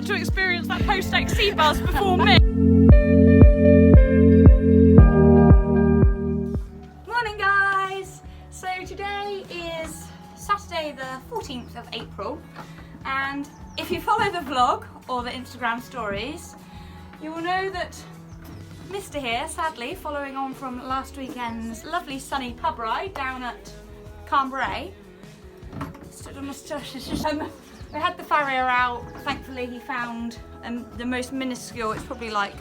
got to experience that post-XC buzz before me. Morning guys! So today is Saturday the 14th of April, and if you follow the vlog or the Instagram stories, you will know that Mr. here, sadly, following on from last weekend's lovely sunny pub ride down at Cambrai, stood on a we had the farrier out. Thankfully he found the most minuscule, it's probably like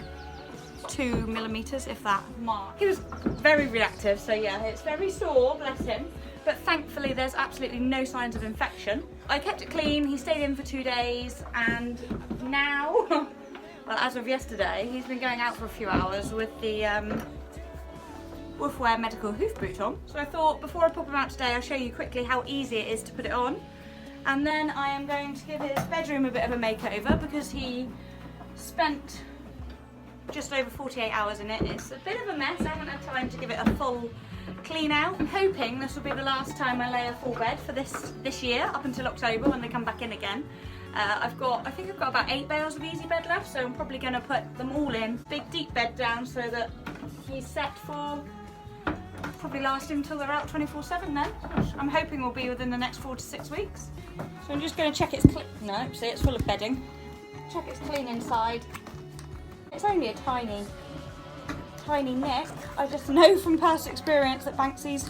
2 millimeters, if that, mark. He was very reactive, so yeah, it's very sore, bless him. But thankfully there's absolutely no signs of infection. I kept it clean, he stayed in for 2 days, and now, well, as of yesterday, he's been going out for a few hours with the Wolfwear medical hoof boot on. So I thought before I pop him out today, I'll show you quickly how easy it is to put it on. And then I am going to give his bedroom a bit of a makeover because he spent just over 48 hours in it. It's a bit of a mess. I haven't had time to give it a full clean out. I'm hoping this will be the last time I lay a full bed for this year, up until October when they come back in again. I think I've got about 8 bales of easy bed left, so I'm probably going to put them all in. Big deep bed down so that he's set for probably last him until they're out 24/7 then. Which I'm hoping will be within the next 4 to 6 weeks. So I'm just going to check it's clean. No, see, it's full of bedding. Check it's clean inside. It's only a tiny nick. I just know from past experience that Banksy's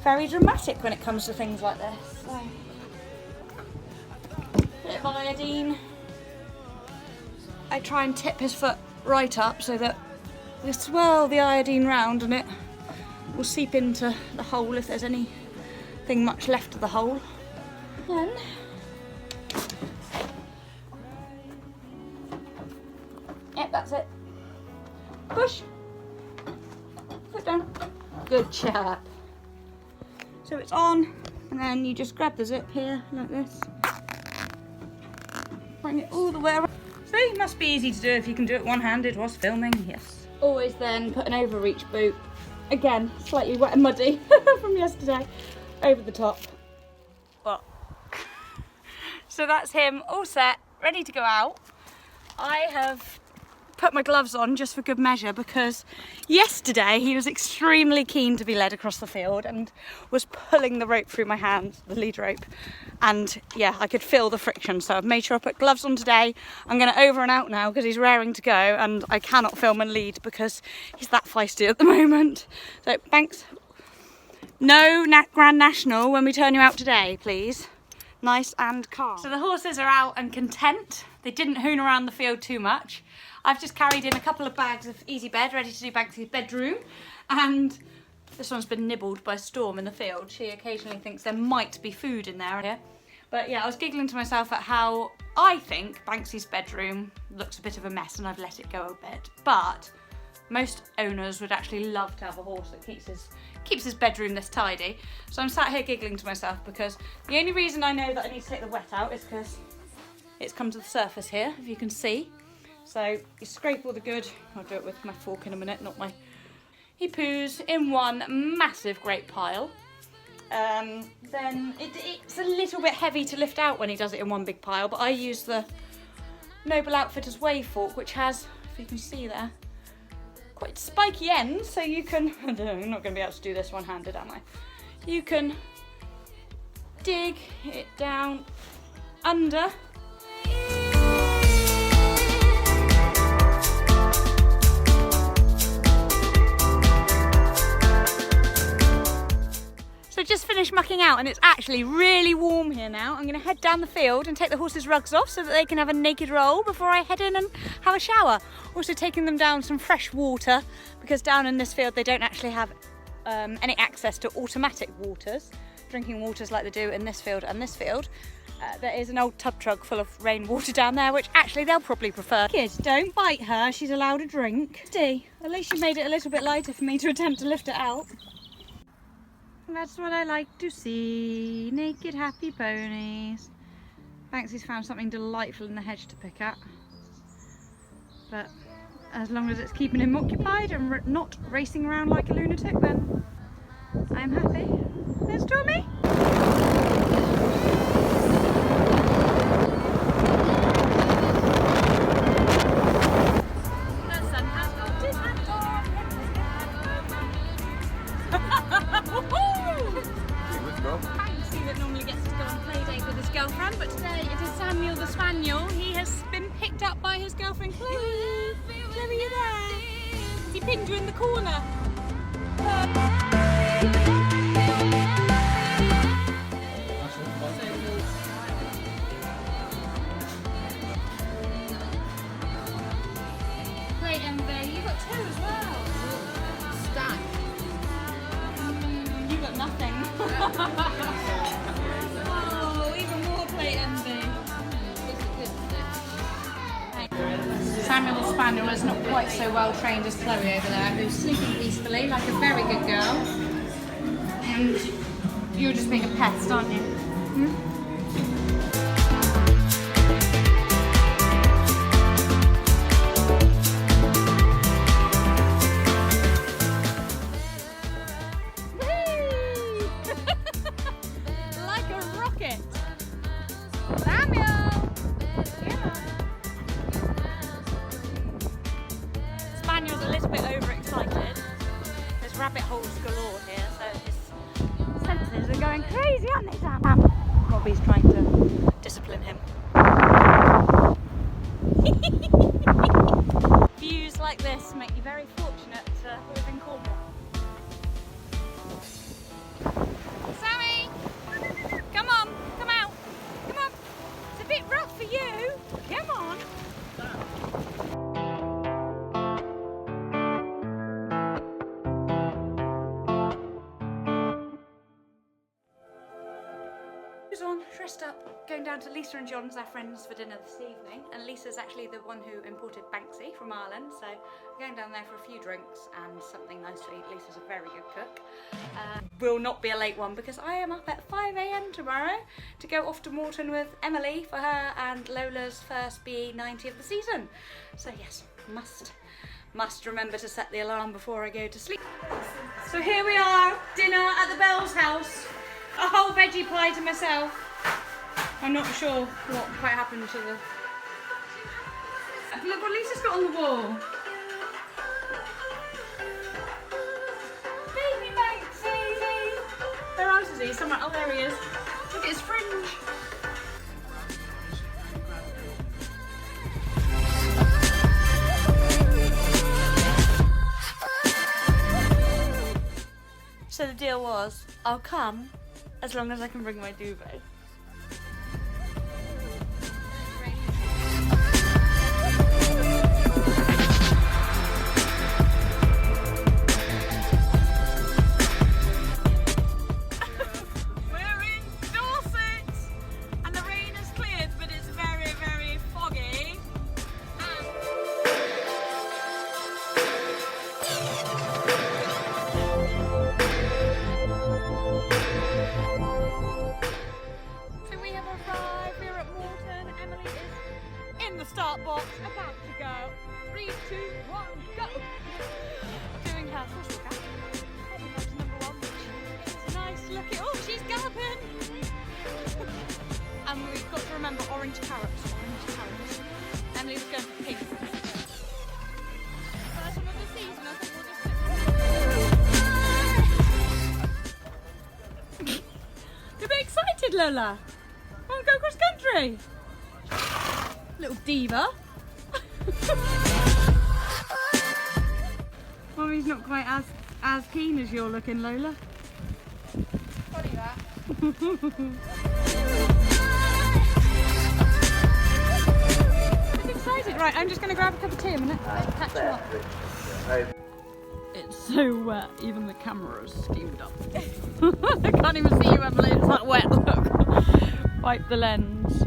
very dramatic when it comes to things like this. So, bit of iodine. I try and tip his foot right up so that we swirl the iodine round and it will seep into the hole if there's anything much left of the hole. Then yep, that's it. Push. Foot down. Good chap. So it's on, and then you just grab the zip here like this. Bring it all the way around. See, must be easy to do if you can do it one-handed whilst filming. Yes. Always then put an overreach boot. Again, slightly wet and muddy from yesterday, over the top. But so that's him all set, ready to go out. I have put my gloves on just for good measure because yesterday he was extremely keen to be led across the field and was pulling the rope through my hands, the lead rope, and yeah, I could feel the friction, so I've made sure I put gloves on today. I'm going to over and out now because he's raring to go and I cannot film and lead because he's that feisty at the moment. So Banks, no Grand National when we turn you out today, please. Nice and calm. So the horses are out and content. They didn't hoon around the field too much. I've just carried in a couple of bags of easy bed ready to do Banksy's bedroom, and this one's been nibbled by Storm in the field. She occasionally thinks there might be food in there. But yeah, I was giggling to myself at how I think Banksy's bedroom looks a bit of a mess and I've let it go a bit. But most owners would actually love to have a horse that keeps his bedroom this tidy. So I'm sat here giggling to myself because the only reason I know that I need to take the wet out is because it's come to the surface here, if you can see. So you scrape all the good, I'll do it with my fork in a minute, not my... He poos in one massive great pile. Then it's a little bit heavy to lift out when he does it in one big pile, but I use the Noble Outfitters wave fork, which has, if you can see there, quite spiky ends, so you can... I don't know, I'm not going to be able to do this one-handed, am I? You can dig it down under. So just finished mucking out and it's actually really warm here now. I'm going to head down the field and take the horses' rugs off so that they can have a naked roll before I head in and have a shower. Also taking them down some fresh water because down in this field they don't actually have any access to automatic waters, drinking waters like they do in this field and this field. There is an old tub truck full of rainwater down there, which actually they'll probably prefer. Kids, don't bite her, she's allowed a drink. See, at least you made it a little bit lighter for me to attempt to lift it out. That's what I like to see, naked happy ponies. Banksy's found something delightful in the hedge to pick at. But as long as it's keeping him occupied and not racing around like a lunatic, then I'm happy. There's Tommy. Banksy that normally gets to go on play date with his girlfriend, but today it is Samuel the Spaniel. He has been picked up by his girlfriend Chloe. Chloe, you there? He pinned you in the corner. Plate envy, you got two as well. Stack. You got nothing. Oh, even more plate envy. Samuel the Spaniel is not quite so well trained as Chloe over there, who's sleeping peacefully like a very good girl. And you're just being a pest, aren't you? Like a rocket. Samuel! Spaniel's a little bit overexcited. There's rabbit holes galore here, so his senses are going crazy, aren't they, Sam? Robbie's trying to discipline him. Views like this make you very fortunate to live in Cornwall. Sammy! Come on, come out. Come on. It's a bit rough for you. Come on. On, dressed up, going down to Lisa and John's, our friends, for dinner this evening, and Lisa's actually the one who imported Banksy from Ireland, so we're going down there for a few drinks and something nice to eat. Lisa's a very good cook. Will not be a late one because I am up at 5 AM tomorrow to go off to Moreton with Emily for her and Lola's first BE90 of the season. So yes, must remember to set the alarm before I go to sleep. So here we are, dinner at the Bell's house. A whole veggie pie to myself. I'm not sure what quite happened to the... Look what Lisa's got on the wall. Baby Banksy! Where else is he? Somewhere. Oh, there he is. Look at his fringe. So the deal was, I'll come as long as I can bring my duvet. We're in Dorset and the rain has cleared, but it's very, very foggy. Start box, about to go. 3, 2, 1, go! Doing her social gap. Heading up to number 1, which is nice looking. Oh, she's galloping! And we've got to remember orange carrots. Emily's going for pink. First one of the season, I think we'll just... You're a bit excited, Lola. Want to go cross country? Little diva. Mommy's not quite as keen as you're looking, Lola. Funny that. I'm excited. Right, I'm just going to grab a cup of tea a minute. Catch you up. It's so wet, even the camera's steamed up. I can't even see you, Emily. It's that wet, look. Wipe the lens.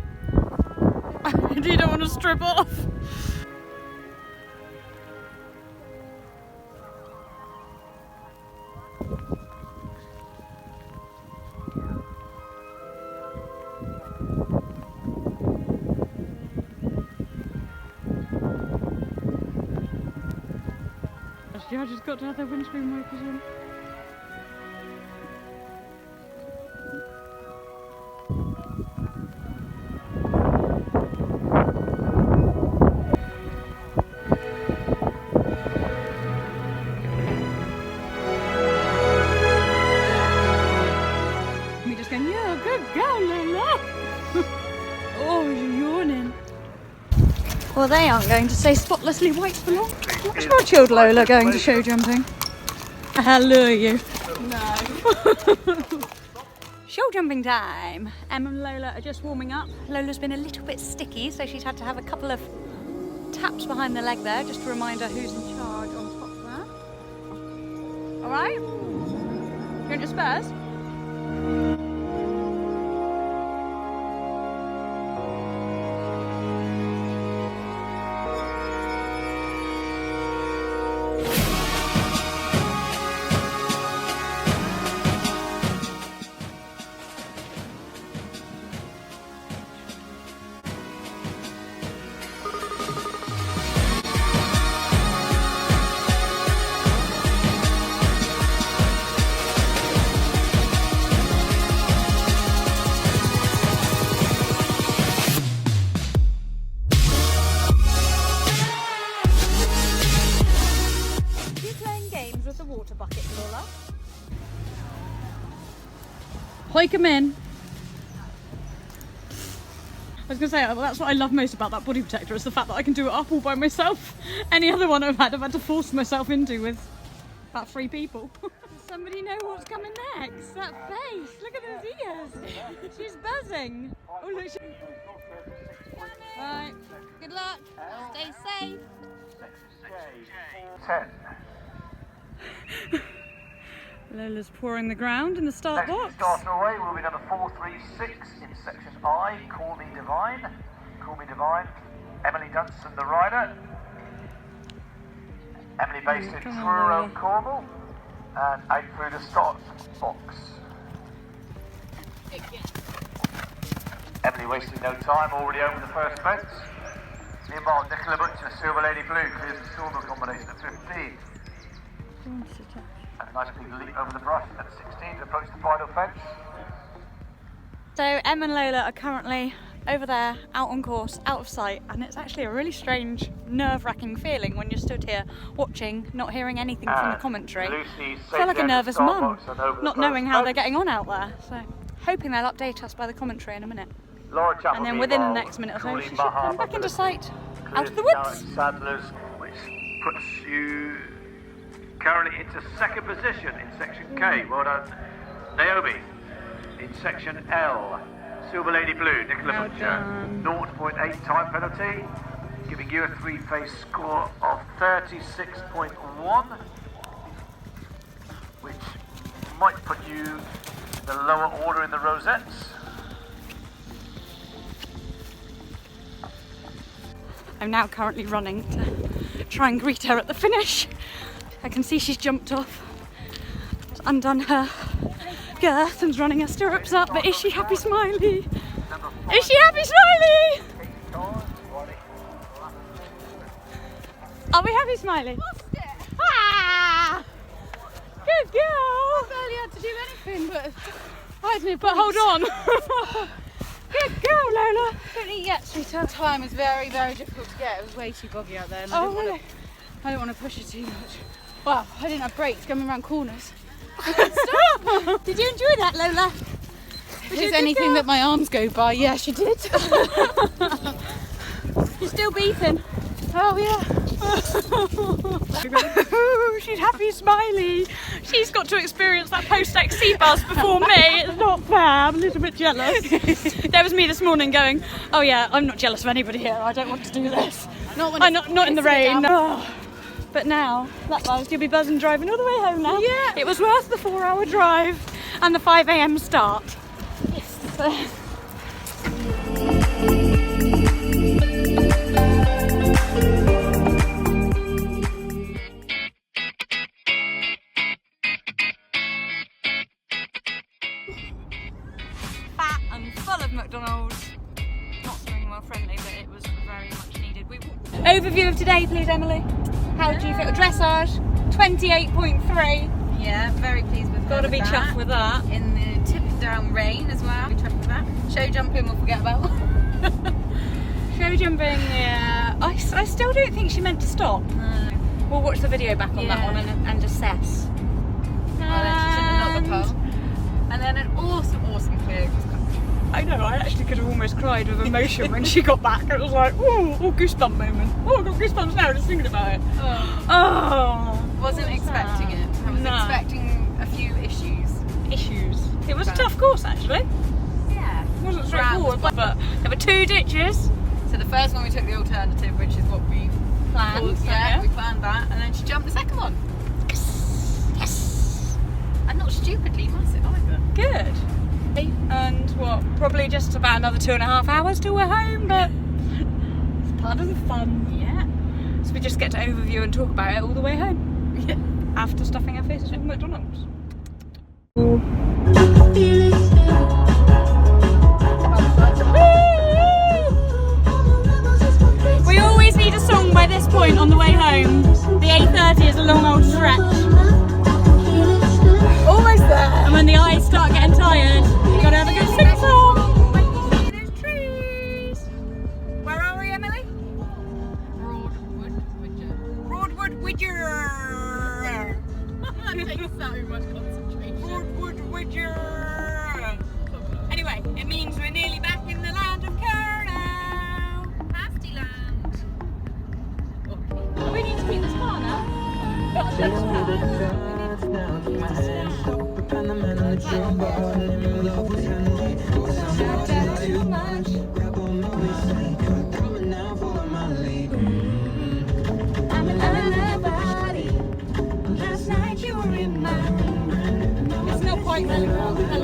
You don't want to strip off. Actually, I just got to have their windscreen wipers on. asking you. Good girl, Lola. Oh, you're yawning. Well, they aren't going to stay spotlessly white for long. Watch more chilled Lola going to show jumping. Hello, you. No. Show jumping time. Emma and Lola are just warming up. Lola's been a little bit sticky, so she's had to have a couple of taps behind the leg there, just to remind her who's in charge on top there. All right? You want your spurs? Hike them in. I was going to say, well, that's what I love most about that body protector, is the fact that I can do it up all by myself. Any other one I've had to force myself into with about 3 people. Does somebody know what's coming next? That face, look at those ears. She's buzzing. Oh, look. Right, good luck. Stay safe. 10. Lola's pouring the ground in the start box. Starter away will be number 436 in section I, Call Me Divine. Call Me Divine. Emily Dunstan, the rider. Emily based in Truro, Cornwall. And out through the start box. Emily wasting no time, already over the first fence. Meanwhile, Nicola Butcher, Silver Lady Blue, clears the silver combination at 15. And a nice big leap over the brush at 16 to approach the final fence. So Em and Lola are currently over there, out on course, out of sight, and it's actually a really strange, nerve-wracking feeling when you're stood here watching, not hearing anything from the commentary. I feel like a nervous mum, not knowing how they're getting on out there. So hoping they'll update us by the commentary in a minute. And then within the next minute or so, she should come back into sight, out of the woods. Sadler's, which puts you currently into second position in section K. Well done, Naomi. In section L, Silver Lady Blue, Nicola Butcher, 0.8 time penalty, giving you a 3-face score of 36.1, which might put you in the lower order in the rosettes. I'm now currently running to try and greet her at the finish. I can see she's jumped off, undone her girth and's running her stirrups up, but is she happy smiley? Is she happy smiley? Are we happy smiley? Ah! Good girl! I barely had to do anything, but I had no But hold on! Good girl, Lola! Don't eat yet, sweetheart. Time is very, very difficult to get. It was way too boggy out there, and I don't want to push it too much. Wow, I didn't have brakes coming around corners. Stop! Did you enjoy that, Lola? If there's anything that my arms go by, yeah, she did. You're still beating. Oh, yeah. She's happy smiley. She's got to experience that post-XC buzz before me. It's not fair. I'm a little bit jealous. There was me this morning going, oh yeah, I'm not jealous of anybody here. I don't want to do this. Not in the rain. Oh. But now, that buzz, you'll be buzzing driving all the way home now. Yeah. It was worth the 4-hour drive and the 5 AM start. Yes. Fat and full of McDonald's. Not swimming well friendly, but it was very much needed. Overview of today, please, Emily. How do you feel? Dressage, 28.3. Yeah, very pleased with that. Got to be chuffed with that. In the tipping down rain as well. Be chuffed with that. Show jumping we'll forget about. Show jumping, yeah. I still don't think she meant to stop. No. We'll watch the video back on that one and assess. And then an awesome I know, I actually could have almost cried with emotion when she got back. It was like, oh, goosebump moment. Oh, I've got goosebumps now just thinking about it. Oh. Wasn't expecting it. I was expecting a few issues. It was a tough course actually. Yeah. It wasn't straightforward, but there were 2 ditches. So the first one we took the alternative, which is what we Planned. we planned that, and then she jumped the second one. Yes. And not stupidly massive either. Good. And what? Probably just about another 2.5 hours till we're home, but it's part of the fun. Yeah. So we just get to overview and talk about it all the way home. Yeah. After stuffing our faces with McDonald's. We always need a song by this point on the way home. The A30 is a long old stretch. Almost there. And when the eyes start getting tired, you gotta have a good sing song. Those trees. Where are we, Emily? Broadwood Widger. That takes so much concentration. Broadwood Widger. Anyway, it means we're nearly back in the land of Kernow. Pasty land. Do we need to keep this car now? It's not quite relevant.